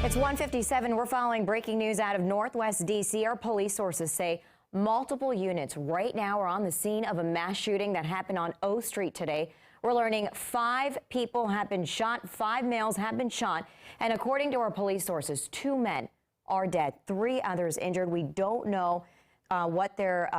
It's 1:57. We're following breaking news out of Northwest D.C. Our police sources say multiple units right now are on the scene of a mass shooting that happened on O Street today. We're learning 5 people have been shot, 5 males have been shot, and according to our police sources, 2 men are dead, 3 others injured. We don't know what their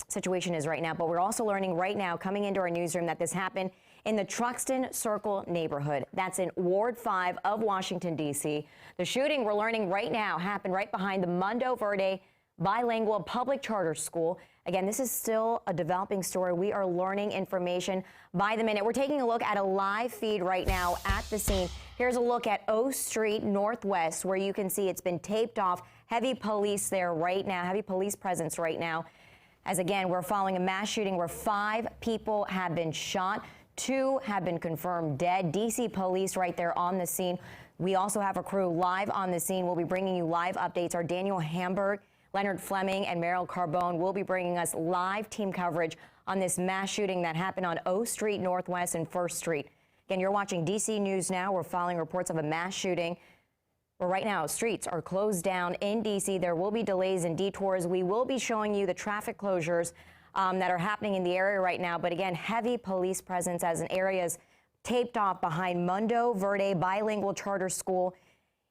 situation is right now, but we're also learning right now, coming into our newsroom, that this happened in the Truxton Circle neighborhood. That's in Ward 5 of Washington, D.C. The shooting, we're learning right now, happened right behind the Mundo Verde Bilingual Public Charter School. Again, this is still a developing story. We are learning information by the minute. We're taking a look at a live feed right now at the scene. Here's a look at O Street Northwest, where you can see it's been taped off. Heavy police there right now, heavy police presence right now. As again, we're following a mass shooting where 5 people have been shot. 2 have been confirmed dead. D.C. police right there on the scene. We also have a crew live on the scene. We'll be bringing you live updates. Our Daniel Hamburg, Leonard Fleming, and Meryl Carbone will be bringing us live team coverage on this mass shooting that happened on O Street Northwest and 1st Street. Again, you're watching DC News Now. We're following reports of a mass shooting where right now streets are closed down in D.C. There will be delays and detours. We will be showing you the traffic closures that are happening in the area right now. But again, heavy police presence as an area is taped off behind Mundo Verde Bilingual Charter School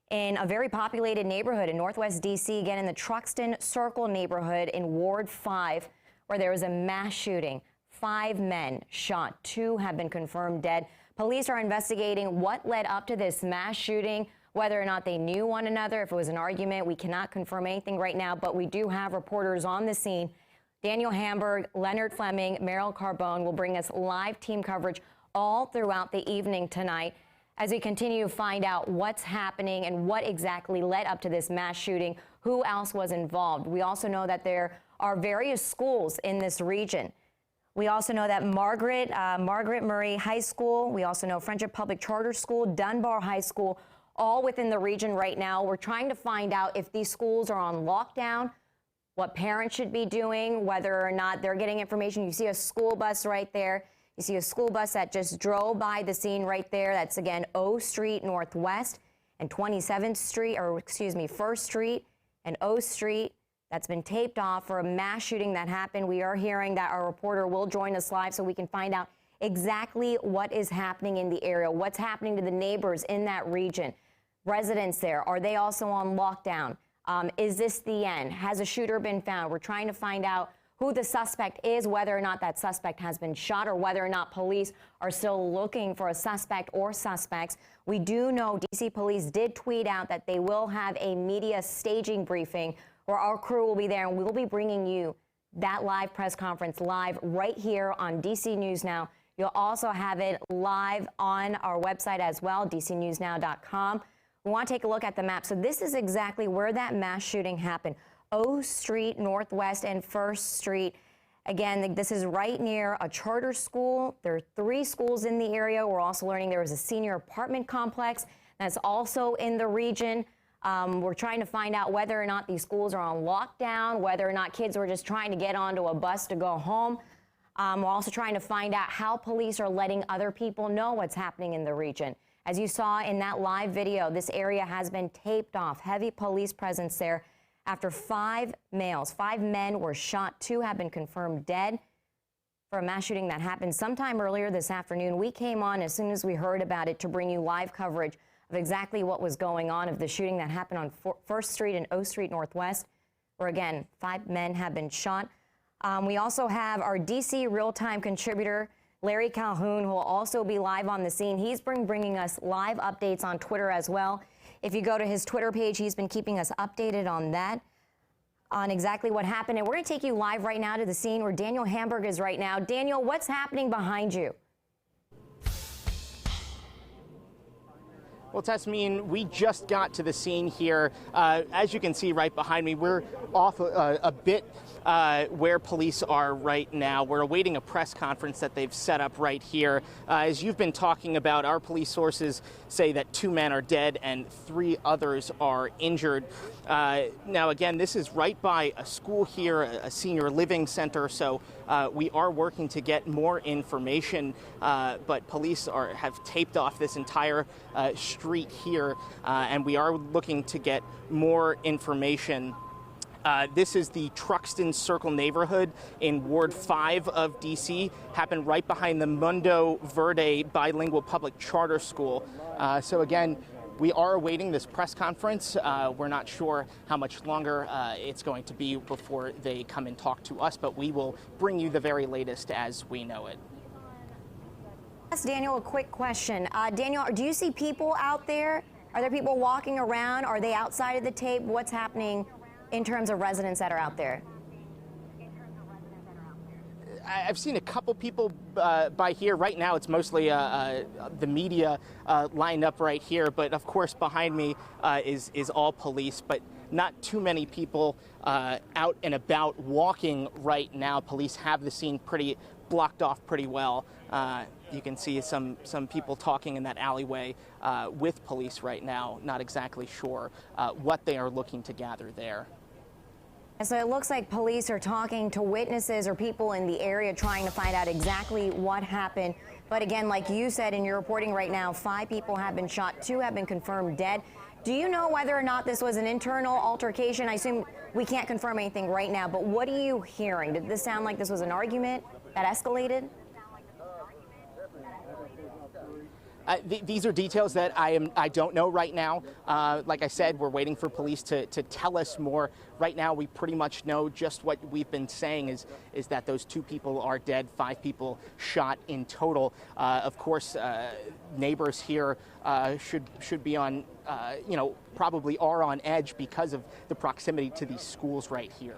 in a very populated neighborhood in Northwest D.C., again in the Truxton Circle neighborhood in Ward 5, where there was a mass shooting. 5 men shot, 2 have been confirmed dead. Police are investigating what led up to this mass shooting, whether or not they knew one another, if it was an argument. We cannot confirm anything right now, but we do have reporters on the scene. Daniel Hamburg, Leonard Fleming, Meryl Carbone will bring us live team coverage all throughout the evening tonight as we continue to find out what's happening and what exactly led up to this mass shooting, who else was involved. We also know that there are various schools in this region. We also know that Margaret Murray High School, we also know Friendship Public Charter School, Dunbar High School, all within the region right now. We're trying to find out if these schools are on lockdown, what parents should be doing, whether or not they're getting information. You see a school bus right there. You see a school bus that just drove by the scene right there. That's, again, O Street Northwest and 27th Street, or excuse me, 1st Street and O Street. That's been taped off for a mass shooting that happened. We are hearing that our reporter will join us live so we can find out exactly what is happening in the area, what's happening to the neighbors in that region. Residents there, are they also on lockdown? Is this the end? Has a shooter been found? We're trying to find out who the suspect is, whether or not that suspect has been shot, or whether or not police are still looking for a suspect or suspects. We do know D.C. police did tweet out that they will have a media staging briefing where our crew will be there, and we'll be bringing you that live press conference live right here on DC News Now. You'll also have it live on our website as well, dcnewsnow.com. We want to take a look at the map. So this is exactly where that mass shooting happened. O Street Northwest and 1st Street. Again, this is right near a charter school. There are 3 schools in the area. We're also learning there is a senior apartment complex that's also in the region. We're trying to find out whether or not these schools are on lockdown, whether or not kids were just trying to get onto a bus to go home. We're also trying to find out how police are letting other people know what's happening in the region. As you saw in that live video, this area has been taped off. Heavy police presence there after 5 men were shot. 2 have been confirmed dead for a mass shooting that happened sometime earlier this afternoon. We came on as soon as we heard about it to bring you live coverage of exactly what was going on of the shooting that happened on 1st Street and O Street Northwest, where, again, 5 men have been shot. We also have our D.C. real-time contributor, Larry Calhoun, who will also be live on the scene. He's bringing us live updates on Twitter as well. If you go to his Twitter page, he's been keeping us updated on that, on exactly what happened. And we're going to take you live right now to the scene where Daniel Hamburg is right now. Daniel, what's happening behind you? Well, Tasmin, we just got to the scene here. As you can see right behind me, we're off a bit where police are right now. We're awaiting a press conference that they've set up right here. As you've been talking about, our police sources say that 2 men are dead and 3 others are injured. Now, again, this is right by a school here, a senior living center, so We are working to get more information, but police have taped off this entire street here, and we are looking to get more information. This is the Truxton Circle neighborhood in Ward 5 of D.C., happened right behind the Mundo Verde Bilingual Public Charter School. So again, we are awaiting this press conference. We're not sure how much longer it's going to be before they come and talk to us, but we will bring you the very latest as we know it. Ask Daniel a quick question. Daniel, do you see people out there? Are there people walking around? Are they outside of the tape? What's happening in terms of residents that are out there? I've seen a couple people by here. Right now, it's mostly the media lined up right here. But of course, behind me is all police, but not too many people out and about walking right now. Police have the scene pretty blocked off pretty well. You can see some people talking in that alleyway with police right now. Not exactly sure what they are looking to gather there. So it looks like police are talking to witnesses or people in the area trying to find out exactly what happened. But again, like you said in your reporting right now, 5 people have been shot, 2 have been confirmed dead. Do you know whether or not this was an internal altercation? I assume we can't confirm anything right now, but what are you hearing? Did this sound like this was an argument that escalated? These are details that I don't know right now. Like I said, we're waiting for police to tell us more. Right now, we pretty much know just what we've been saying is that those 2 people are dead, 5 people shot in total. Of course, neighbors here should be on, probably are on edge because of the proximity to these schools right here.